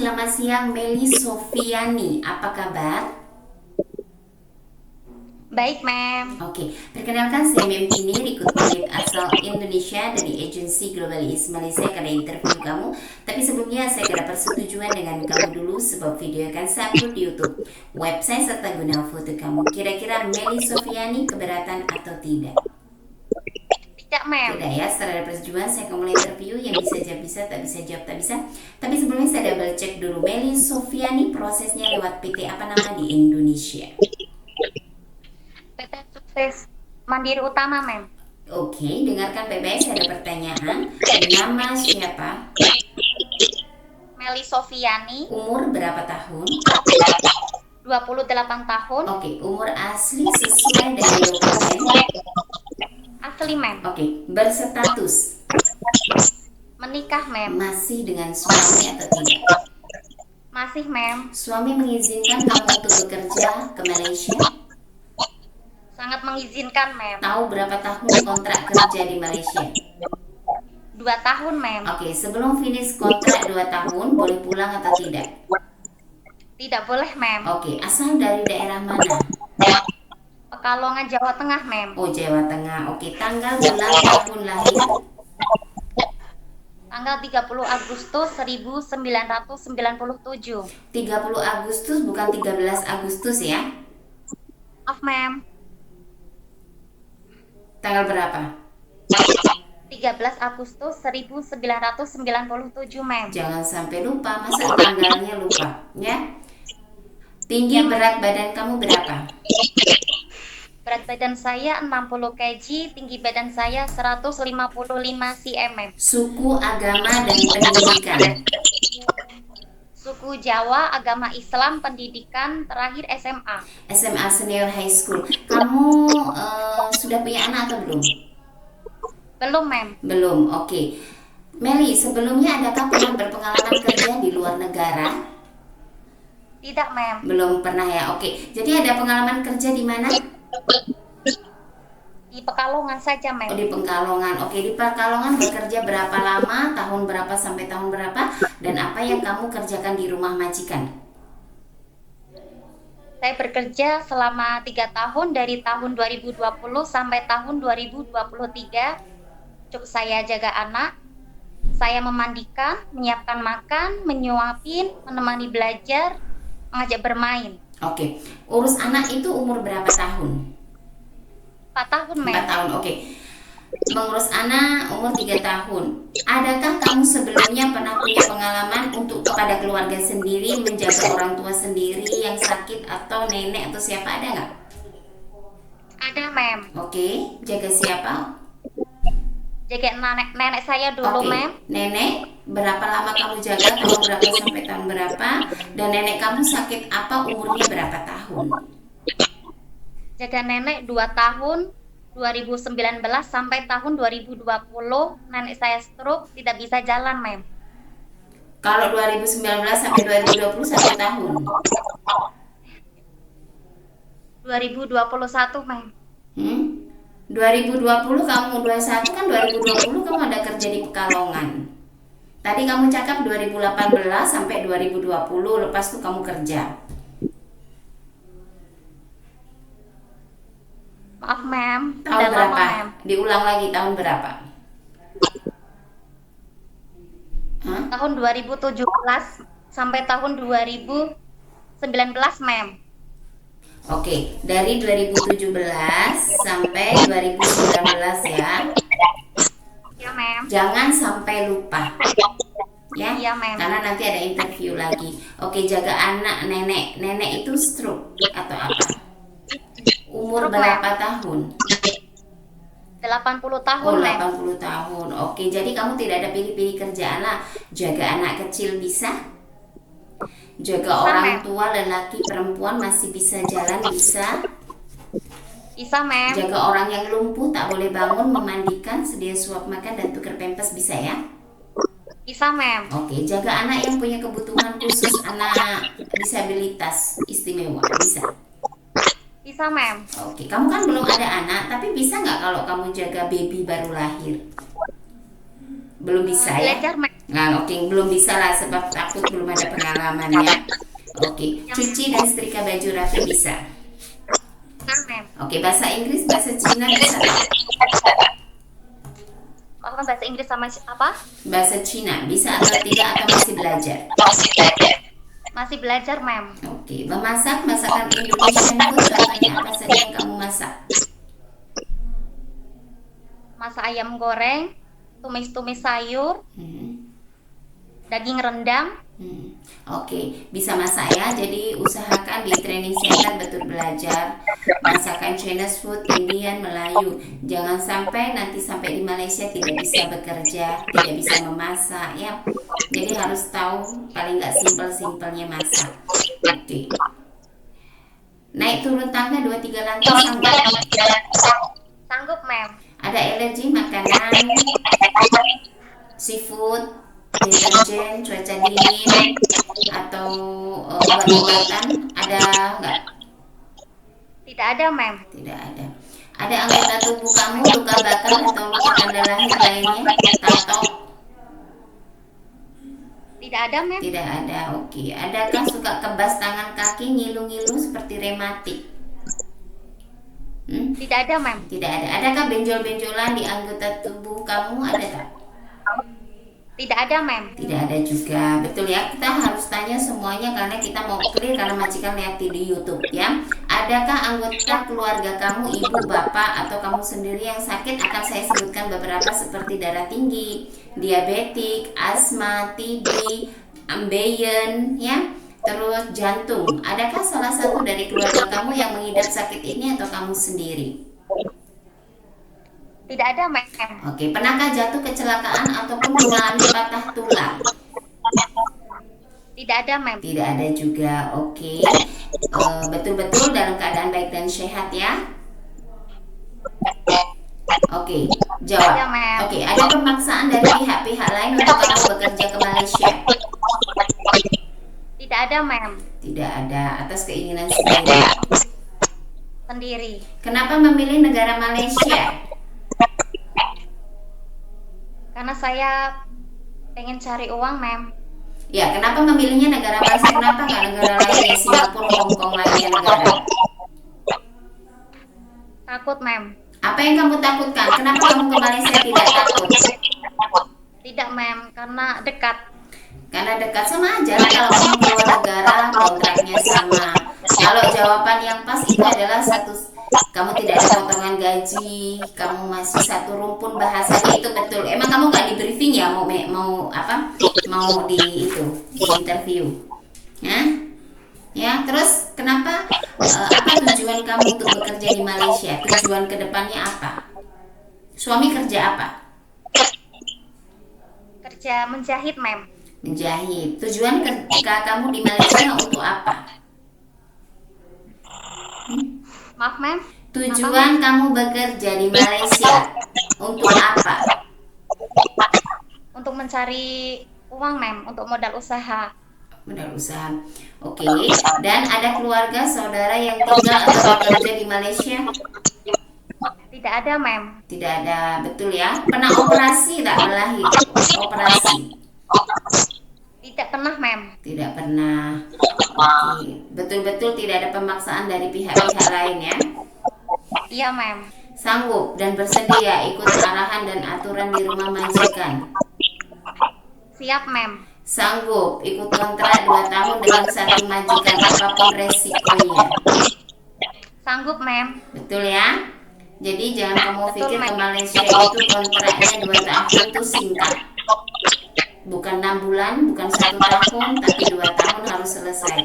selamat siang Meli Sofiani. Apa kabar? Baik, Mem. Oke, perkenalkan saya Mem Tini, recruitment lead asal Indonesia dari agensi Global East Malaysia karena interview kamu. Tapi sebelumnya saya kena persetujuan dengan kamu dulu sebab video akan saya upload di YouTube, website serta guna foto kamu. Kira-kira Meli Sofiani keberatan atau tidak? Tidak, Mem. Tidak ya, setelah ada persetujuan saya akan mulai interview. Yang bisa jawab bisa, tak bisa jawab tak bisa. Tapi sebelumnya saya double cek dulu, Meli Sofiani prosesnya lewat PT apa nama di Indonesia? PT Sukses Mandiri Utama, Mem. Oke, dengarkan baik-baik, saya ada pertanyaan. Nama siapa? Meli Sofiani, Umur berapa tahun? 28 tahun. Oke, umur asli sesuai dengan dokumen. Asli, Mem. Oke, berstatus Menikah, Mem. masih dengan suami atau tidak? Masih, Mem. Suami mengizinkan kamu untuk bekerja ke Malaysia? Sangat mengizinkan, Mem. Tahu berapa tahun kontrak kerja di Malaysia? 2 tahun, Mem. Oke, sebelum finish kontrak 2 tahun, boleh pulang atau tidak? Tidak boleh, Mem. Oke, asal dari daerah mana? Pekalongan, Jawa Tengah, Mem. Oh, Jawa Tengah. Oke, tanggal bulan tahun lahir? Tanggal 30 Agustus 1997. 30 Agustus bukan 13 Agustus ya? Maaf, Mem. Tanggal berapa? 13 Agustus 1997, Mem. Jangan sampai lupa, masa tanggalnya lupa ya? Tinggi berat badan kamu berapa? Berat badan saya 60 kg, tinggi badan saya 155 cm. Suku, agama, dan pendidikan? Suku Jawa, agama Islam, pendidikan terakhir SMA. SMA Senior High School. Kamu sudah punya anak atau belum? Belum, Mem. Belum, oke. Meli, sebelumnya adakah pernah berpengalaman kerja di luar negara? Tidak, Mem. Belum pernah ya, oke. Jadi ada pengalaman kerja di mana? Di Pekalongan saja, Mem. Oh, di Pekalongan. Oke, di Pekalongan bekerja berapa lama? Tahun berapa sampai tahun berapa? Dan apa yang kamu kerjakan di rumah majikan? Saya bekerja selama 3 tahun dari tahun 2020 sampai tahun 2023. Cukup saya jaga anak, saya memandikan, menyiapkan makan, menyuapin, menemani belajar, mengajak bermain. Oke, urus anak itu umur berapa tahun? 4 tahun, 4 Mem. tahun, oke. Mengurus anak umur 3 tahun. Adakah kamu sebelumnya pernah punya pengalaman untuk kepada keluarga sendiri, menjaga orang tua sendiri yang sakit atau nenek atau siapa, ada nggak? Ada, Mem. Oke, jaga siapa? Jaga nenek saya dulu, Oke, Mem. nenek berapa lama kamu jaga? Tahun berapa sampai tahun berapa? Dan nenek kamu sakit apa? Umurnya berapa tahun? Jaga nenek 2 tahun, 2019 sampai tahun 2020. Nenek saya stroke, tidak bisa jalan, Mem. Kalau 2019 sampai 2020 satu tahun. 2021, Mem. 2020 kamu 21 kan 2020 kamu ada kerja di Pekalongan. Tadi kamu cakap 2018 sampai 2020 lepas itu kamu kerja. Maaf, Mem. Tahun Udah lama, berapa? Mem. Diulang lagi tahun berapa? Hah? Tahun 2017 sampai tahun 2019, Mem. Oke, dari 2017 sampai 2019 ya. Ya, Mem. Jangan sampai lupa. Ya, Iya, Mem. karena nanti ada interview lagi. Oke, jaga anak nenek. Nenek itu stroke atau apa? Umur Stroke, berapa tahun? 80 tahun, Oh, Mem. 80 tahun. Oke, jadi kamu tidak ada pilih-pilih kerjaan lah. Jaga anak kecil bisa? Jaga Bisa, orang Mem. tua, lelaki, perempuan masih bisa jalan, bisa? Bisa, Mem. Jaga orang yang lumpuh, tak boleh bangun, memandikan, sedia suap makan, dan tukar pempes, bisa ya? Bisa, Mem. Oke, jaga anak yang punya kebutuhan khusus, anak disabilitas istimewa, bisa? Bisa, Mem. Oke, kamu kan belum ada anak, tapi bisa nggak kalau kamu jaga baby baru lahir? Belum bisa ya? Belajar, mem. Nah, oke, belum bisa lah sebab takut belum ada pengalamannya. Oke, cuci dan setrika baju rapi bisa. Nah, mem. Oke, bahasa Inggris, bahasa Cina bisa. Apa bahasa Inggris sama apa? Bahasa Cina bisa atau tidak atau masih belajar? Masih belajar, mem. Oke, memasak masakan Indonesian food contohnya apa saja yang kamu masak? Masak ayam goreng, tumis-tumis sayur, Hmm. daging rendang. Oke, bisa masak ya. Jadi usahakan di training center betul belajar masakan Chinese food, Indian, Melayu. Jangan sampai nanti sampai di Malaysia tidak bisa bekerja, tidak bisa memasak ya. Jadi harus tahu paling nggak simpel-simpelnya masak. Oke. Naik turun tangga 2-3 lantai sanggup. Sanggup, mem. Ada alergi makanan, seafood, deterjen, cuaca dingin, atau obat-obatan, ada nggak? Tidak ada, mem. Tidak ada. Ada anggota tubuh kamu luka bakar atau luka tanda lahir lainnya? Tato? Tidak ada, mem. Tidak ada. Oke. Adakah suka kebas tangan kaki, ngilu-ngilu seperti rematik? Tidak ada, mem. Tidak ada. Adakah benjol-benjolan di anggota tubuh kamu? Ada tak? Tidak ada, mem. Tidak ada juga. Betul ya, kita harus tanya semuanya karena kita mau clear karena majikan lihat di YouTube ya. Adakah anggota keluarga kamu, ibu, bapak, atau kamu sendiri yang sakit? Akan saya sebutkan beberapa seperti darah tinggi, diabetik, asma, TB, ambeien ya, terus jantung. Adakah salah satu dari keluarga kamu yang mengidap sakit ini atau kamu sendiri? Tidak ada, mem. Oke, pernahkah jatuh kecelakaan ataupun mengalami patah tulang? Tidak ada, mem. Tidak ada juga. Oke. Betul-betul dalam keadaan baik dan sehat ya. Oke, jawab. Ada, mem. Oke, ada pemaksaan dari pihak-pihak lain untuk kamu bekerja ke Malaysia? Tidak ada, mem. Tidak ada, atas keinginan sendiri. Sendiri. Kenapa memilih negara Malaysia? Karena saya pengen cari uang, mem. Ya, kenapa memilihnya negara Malaysia? Kenapa nggak negara lainnya, Singapura, Hong Kong lainnya negara? Takut, mem. Apa yang kamu takutkan? Kenapa kamu ke Malaysia tidak takut? Tidak, mem. Karena dekat. Karena dekat, sama aja kalau kamu keluar negara kontraknya sama. Kalau jawaban yang pas itu adalah satu, kamu tidak ada potongan gaji, kamu masih satu rumpun, bahasanya itu betul. Emang kamu nggak di briefing ya mau apa? Mau di itu di interview? Ya, terus kenapa? Apa tujuan kamu untuk bekerja di Malaysia? Tujuan kedepannya apa? Suami kerja apa? Kerja menjahit, mem. Menjahit. Tujuan ketika kamu di Malaysia untuk apa? Maaf, mem. Tujuan kamu bekerja di Malaysia untuk apa? Untuk mencari uang, mem. Untuk modal usaha. Modal usaha. Oke. Dan ada keluarga, saudara yang tinggal atau bekerja di Malaysia? Tidak ada, mem. Tidak ada. Betul ya? Pernah operasi tak melahir? Operasi? Tidak pernah, mem. Tidak pernah. Oke. Betul-betul tidak ada pemaksaan dari pihak-pihak lain ya? Iya, mem. Sanggup dan bersedia ikut arahan dan aturan di rumah majikan? Siap, mem. Sanggup ikut kontrak 2 tahun dengan satu majikan apapun resikonya? Sanggup, mem. Betul ya? Jadi jangan kamu Betul, pikir ke mem. Malaysia itu kontraknya 2 tahun itu singkat. Bukan 6 bulan, bukan 1 tahun, tapi 2 tahun harus selesai.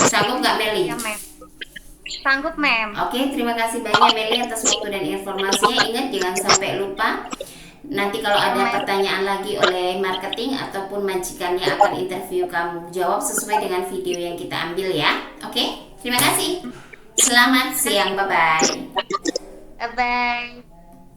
Sanggup nggak Meli? Iya, mem. Sanggup, mem. Oke, terima kasih banyak Meli atas waktu dan informasinya. Ingat jangan sampai lupa. Nanti kalau ada pertanyaan lagi oleh marketing ataupun majikannya akan interview kamu, jawab sesuai dengan video yang kita ambil ya. Oke, terima kasih. Selamat siang, bye-bye. Bye-bye.